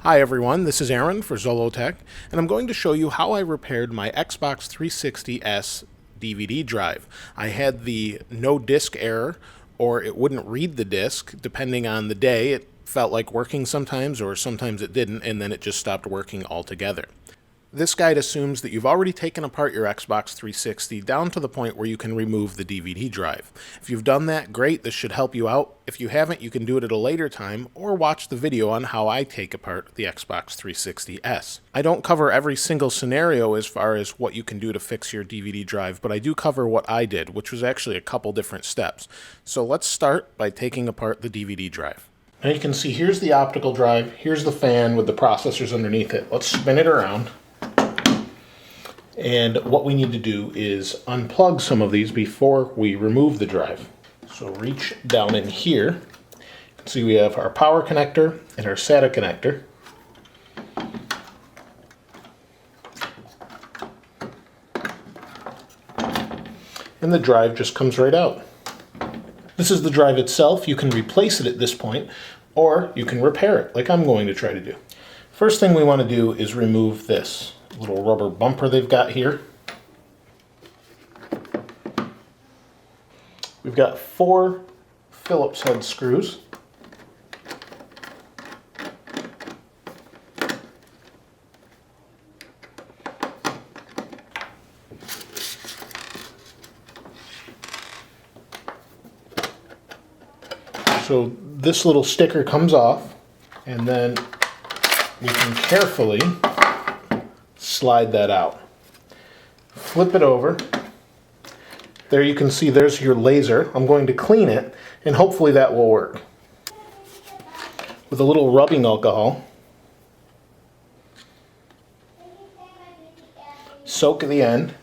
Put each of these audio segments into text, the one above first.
Hi everyone, this is Aaron for Zollotech, and I'm going to show you how I repaired my Xbox 360S DVD drive. I had the no disk error, or it wouldn't read the disk, depending on the day. It felt like working sometimes, or sometimes it didn't, and then it just stopped working altogether. This guide assumes that you've already taken apart your Xbox 360 down to the point where you can remove the DVD drive. If you've done that, great, this should help you out. If you haven't, you can do it at a later time, or watch the video on how I take apart the Xbox 360S. I don't cover every single scenario as far as what you can do to fix your DVD drive, but I do cover what I did, which was actually a couple different steps. So let's start by taking apart the DVD drive. Now you can see here's the optical drive, here's the fan with the processors underneath it. Let's spin it around. And what we need to do is unplug some of these before we remove the drive. So reach down in here. You can see we have our power connector and our SATA connector. And the drive just comes right out. This is the drive itself. You can replace it at this point, or you can repair it, like I'm going to try to do. First thing we want to do is remove this little rubber bumper they've got here. We've got 4 Phillips head screws. So this little sticker comes off, and then we can carefully slide that out. Flip it over. There you can see there's your laser. I'm going to clean it, and hopefully that will work. With a little rubbing alcohol, soak the end,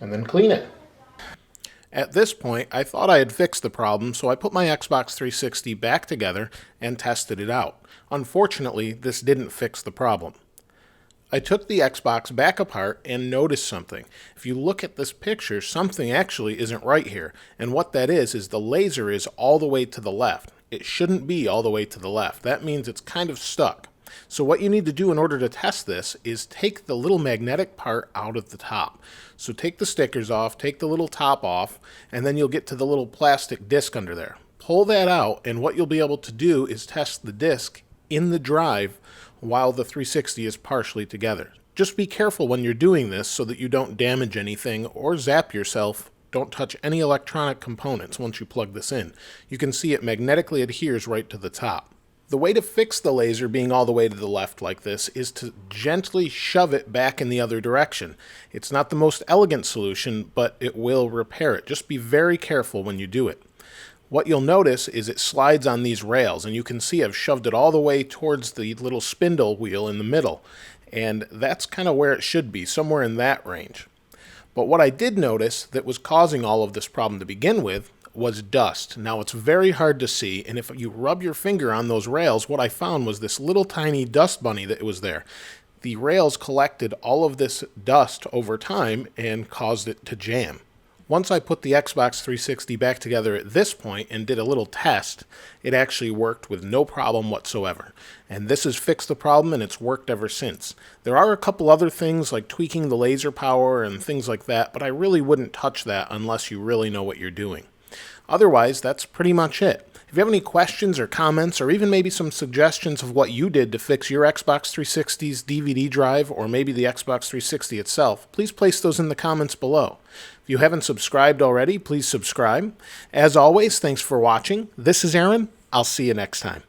and then clean it. At this point, I thought I had fixed the problem, so I put my Xbox 360 back together and tested it out. Unfortunately, this didn't fix the problem. I took the Xbox back apart and noticed something. If you look at this picture, something actually isn't right here. And what that is the laser is all the way to the left. It shouldn't be all the way to the left. That means it's kind of stuck. So what you need to do in order to test this is take the little magnetic part out of the top. So take the stickers off, take the little top off, and then you'll get to the little plastic disc under there. Pull that out, and what you'll be able to do is test the disc in the drive while the 360 is partially together. Just be careful when you're doing this so that you don't damage anything or zap yourself. Don't touch any electronic components once you plug this in. You can see it magnetically adheres right to the top. The way to fix the laser being all the way to the left like this is to gently shove it back in the other direction. It's not the most elegant solution, but it will repair it. Just be very careful when you do it. What you'll notice is it slides on these rails, and you can see I've shoved it all the way towards the little spindle wheel in the middle, and that's kind of where it should be, somewhere in that range. But what I did notice that was causing all of this problem to begin with was dust. Now it's very hard to see, and if you rub your finger on those rails, what I found was this little tiny dust bunny that was there. The rails collected all of this dust over time and caused it to jam. Once I put the Xbox 360 back together at this point and did a little test, it actually worked with no problem whatsoever. And this has fixed the problem, and it's worked ever since. There are a couple other things like tweaking the laser power and things like that, but I really wouldn't touch that unless you really know what you're doing. Otherwise, that's pretty much it. If you have any questions or comments, or even maybe some suggestions of what you did to fix your Xbox 360's DVD drive, or maybe the Xbox 360 itself, please place those in the comments below. If you haven't subscribed already, please subscribe. As always, thanks for watching. This is Aaron. I'll see you next time.